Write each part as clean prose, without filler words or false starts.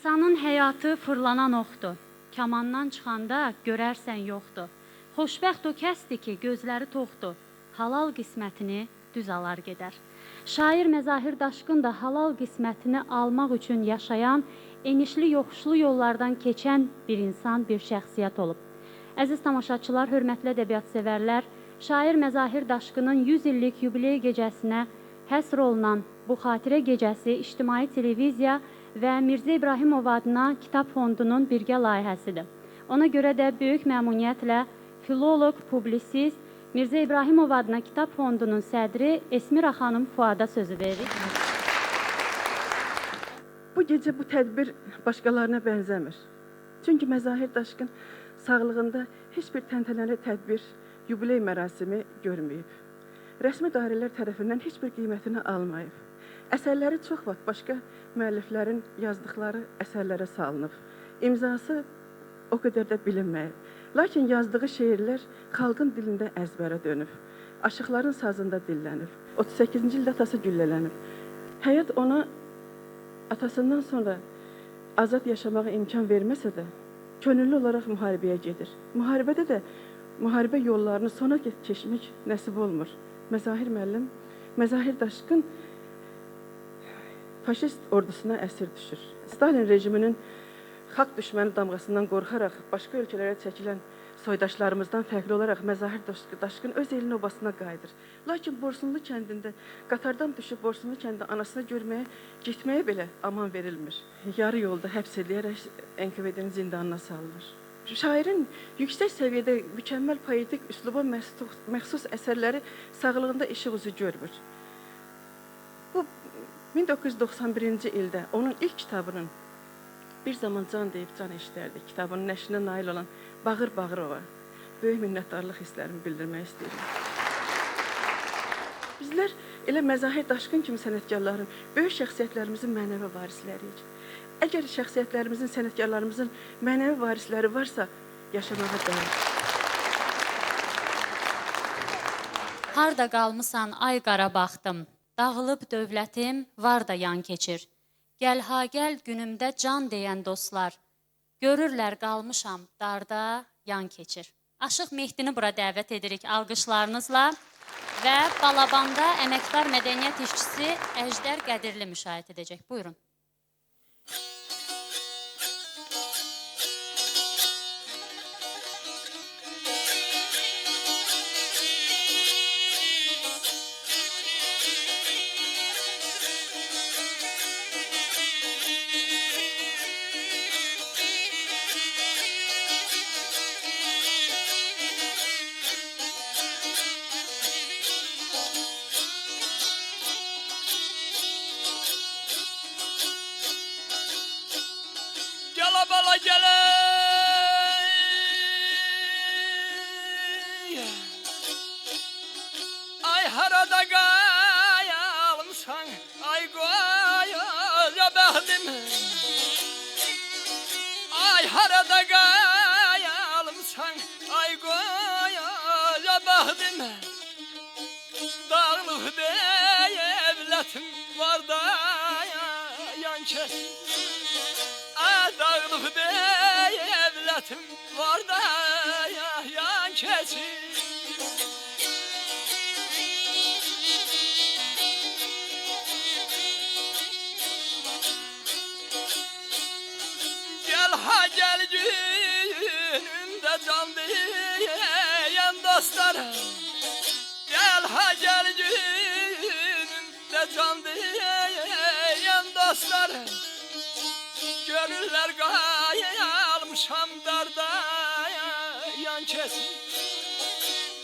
İnsanın həyatı fırlanan oxdur. Kamandan çıxanda görərsən yoxdur. Xoşbəxt o kəsdir ki, gözləri toxdur. Halal qismətini düz alar gedər. Şair Məzahir Daşqın da halal qismətini almaq üçün yaşayan, enişli yoxuşlu yollardan keçən bir insan, bir şəxsiyyət olub. Əziz tamaşaçılar, hörmətli ədəbiyyat-sevərlər, şair Məzahir Daşqının 100 illik yubiley gecəsinə həsr olunan bu xatirə gecəsi İctimai Televiziya və Mirzə İbrahimov adına Kitab Fondunun birgə layihəsidir. Ona görə də böyük məmnuniyyətlə filoloq, publisist Mirzə İbrahimov adına Kitab Fondunun sədri Esmira xanım Fuada sözü verir. Bu gecə bu tədbir başqalarına bənzəmir. Çünki Məzahir Daşqın sağlığında heç bir təntənəli tədbir, yubiley mərasimi görməyib. Rəsmi dairələr tərəfindən heç bir qiymətini almayıb. Əsərləri çox vaxt başqa müəlliflərin yazdıqları əsərlərə salınıb. İmzası o qədər də bilinməyib. Lakin yazdığı şeirlər xalqın dilində əzbərə dönüb. Aşıqların sazında dillənib. 38-ci ildə atası güllələnib. Həyat ona atasından sonra azad yaşamağa imkan verməsə də, könüllü olaraq müharibəyə gedir. Müharibədə də müharibə yollarını sona keçmək nəsib olmur. Məzahir müəllim, Məzahir Daşqın faşist ordusuna əsir düşür. Stalin rejiminin xalq düşməni damğasından qorxaraq başqa ölkələrə çəkilən soydaşlarımızdan fərqli olaraq Məzahir Daşqın öz elinin obasına qayıdır. Lakin Borsunlu kəndində qatardan düşüb Borsunlu kəndində anasını görməyə, getməyə belə aman verilmir. Yarı yolda həbs edərək NKVD-nin zindanına salınır. Şairin yüksək səviyyədə mükəmməl poetik üsluba məxsus əsərləri sağlığında işıq üzü görmür. Bu 1991-ci ildə onun ilk kitabının Bir zaman can deyib can eşidərdi kitabının nəşrinə nail olan Bağır Bağırova böyük minnətdarlıq hisslərimi bildirmək istəyirəm. Bizlər elə Məzahir Daşqın kimi sənətkarların, böyük şəxsiyyətlərimizin mənəvi varisləriyik. Əgər şəxsiyyətlərimizin, sənətkarlarımızın mənəvi varisləri varsa, yaşamağa dəyər. Harda qalmısan, ay qara baxdım, dağılıb dövlətim, var da yan keçir. Gəl ha gəl günümdə can deyən dostlar, görürlər qalmışam, darda yan keçir. Aşıq Mehdini bura dəvət edirik alqışlarınızla və Balabanda əməkdar mədəniyyət işçisi Əjdər Qədirli müşahidə edəcək. Buyurun. Bala gələk, ay harada qayalımsan, ay qoya bəxtim, ay harada qayalımsan, ay qoya bəxtim, dağılıb devlətim var da yan kəs. Dağılıb devlətim var da yan keçir. Gəl ha gəl günümdə can deyən dostlarım, gəl ha gəl günümdə can deyən dostlarım, görürlər qayalmışam darda yan keçir.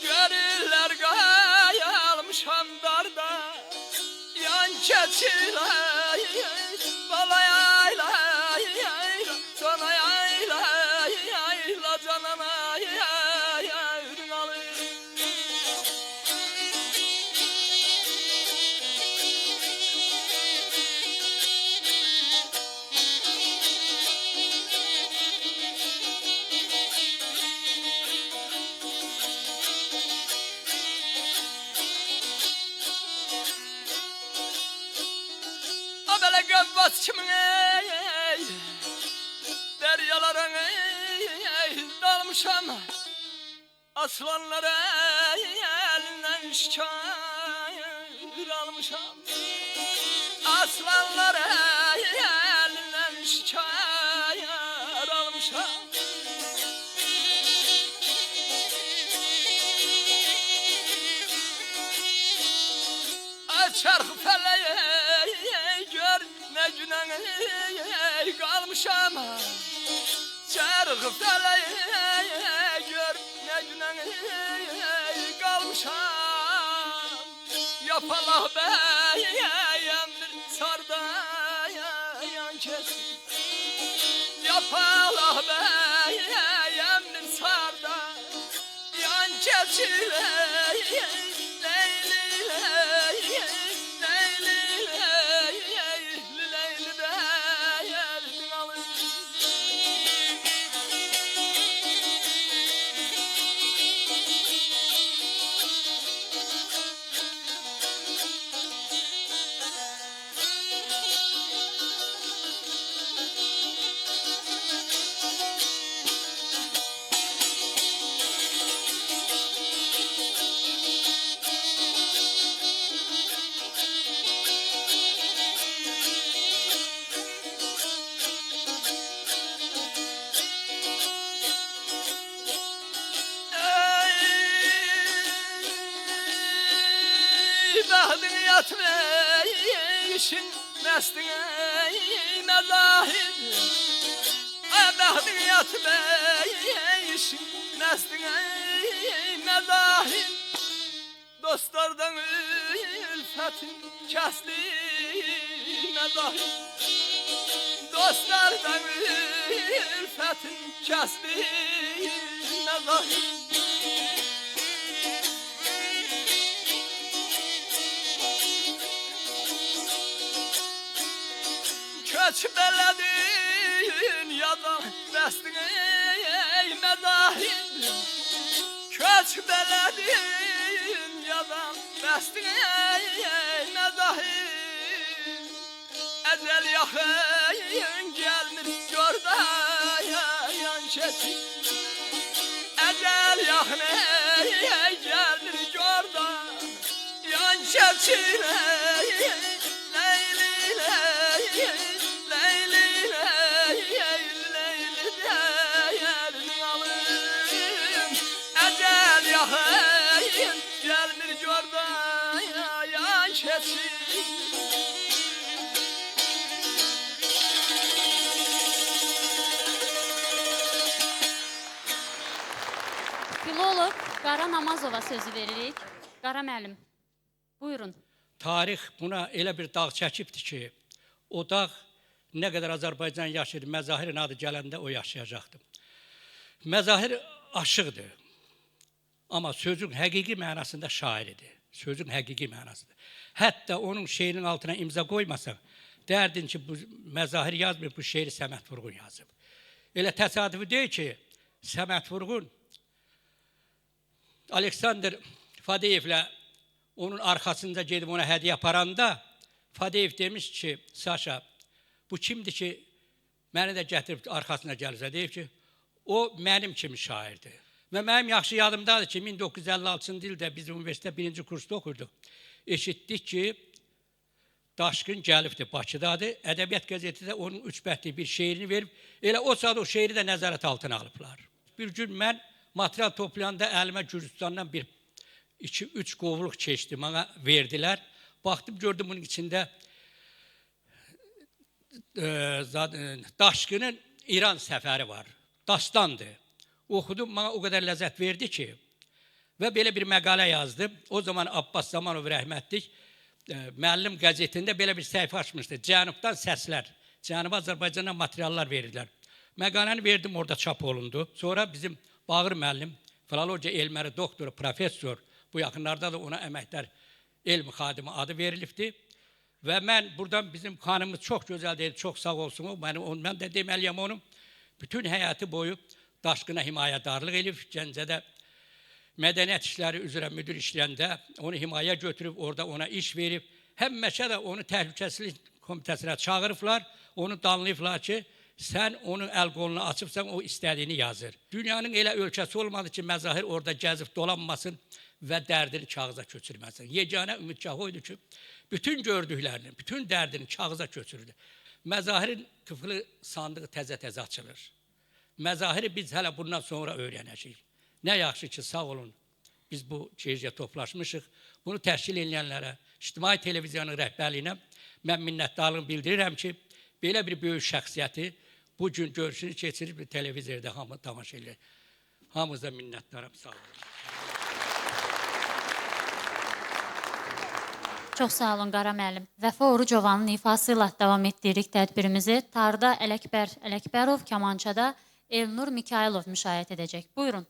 Görürlər qayalmışam darda yan keçir. Bala yayla, cana yayla, canana yayla. Qəvvas kimin ey, kalmışam aslanlara elinden şikayet almışam. Aslanlara elinden şikayet almışam. Çarkı feleğe gör ne güne kalmışam. Çarkı feleğe gör ne güne kalmışam. Yapalak beyemdir sarda yan kesin. Yapalak beyemdir sarda yan kesin. Bahdın yatmayışın mestine mezahir. Bahdın yatmayışın mestine mezahir. Dostlardan ülfetin kesli mezahir. Dostlardan ülfetin kesli mezahir. Köç beledin yadan destine mezahir. Köç beledin yadan destine mezahir. Ecel yakın gelmir görda yan kesin. Ecel yakın gelmir görda yan kesin. Gelmir görda yan kesin. Filolog Qara Namazova sözü veririk. Qara müəllim, buyurun. Tarix buna elə bir dağ çəkibdir ki, o dağ nə qədər Azərbaycan yaşayır, Məzahirin adı gələndə o yaşayacaqdı. Məzahir aşıqdır. Amma sözün həqiqi mənasında şairidir. Sözün həqiqi mənasında. Hətta onun şeirinin altına imza qoymasan, dərdin ki, bu Məzahir yazmır, bu şeiri Səməd Vurğun yazıb. Elə təsadüfi deyil ki, Səməd Vurğun Aleksandr Fadeyevlə onun arxasında gedib ona hədiyyə aparanda Fadeyev demiş ki, Saşa, bu kimdir ki, məni də gətirib arxasına gəlirsə, deyib ki, o mənim kimi şairdir. Və mənim yaxşı yadımdadır ki, 1956-cı ildə biz universitetdə birinci kursda oxurduq. Eşitdik ki, Daşqın gəlibdir, Bakıdadır. Ədəbiyyat qəzeti də onun 3 bətlik bir şeirini verib. Elə o saat o şeiri də nəzarət altına alıblar. Bir gün mən material toplayanda əlimə Gürcistandan bir 2-3 qovluq keçdi, bana verdilər. Baxdım, gördüm bunun içində Daşqının İran səfəri var. Dastandır. Oxudum, bana o qədər ləzzət verdi ki, və belə bir məqalə yazdım. O zaman Abbas Zamanov rəhmətlik müəllim qəzetində belə bir səhifə açmışdı. Cənubdan səslər, Cənubi Azərbaycandan materiallar verirlər. Məqaləni verdim, orada çap olundu. Sonra bizim Bağır müəllim, filologiya elmləri doktoru, professor, bu yaxınlarda da ona əməkdar elm xadimi adı verilibdi. Və mən buradan bizim xanımız çox gözəl deyil, çox sağ olsun o. Mən də deməliyəm onun bütün həyatı boyu Daşqına himayədarlıq edib. Gəncədə mədəniyyət işləri üzrə müdür işləyəndə onu himayə götürüb, orada ona iş verib. Həmişə də onu təhlükəsizlik komitəsinə çağırıblar, onu danlayıblar ki, Sən onun əl qolunu açıbsan, o istədiyini yazır. Dünyanın elə ölkəsi olmadı ki, Məzahir orada gəzib dolanmasın və dərdini kağıza köçürməsin. Yeganə ümidgahı oydu ki, bütün gördüklərini, bütün dərdini kağıza köçürdü. Məzahirin qıfılı sandığı təzə-təzə açılır. Məzahiri biz hələ bundan sonra öyrənəcəyik. Nə yaxşı ki, sağ olun, biz bu gecəyə toplaşmışıq. Bunu təşkil edənlərə, İctimai Televiziyanın rəhbərliyinə mən minnətdarlığımı bildirirəm ki, belə bir böyük şəxsiyyəti bu gün görüşünü keçirib bir televizorda hamı tamaşa edir. Hamınıza minnətdaram, sağ olun. Çox sağ olun Qara müəllim. Vəfa Orucovanın ifası ilə davam etdiririk tədbirimizi. Tarda Ələkbər Ələkbərov, kamançada Elnur Mikailov müşayiət edəcək. Buyurun.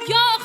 Ya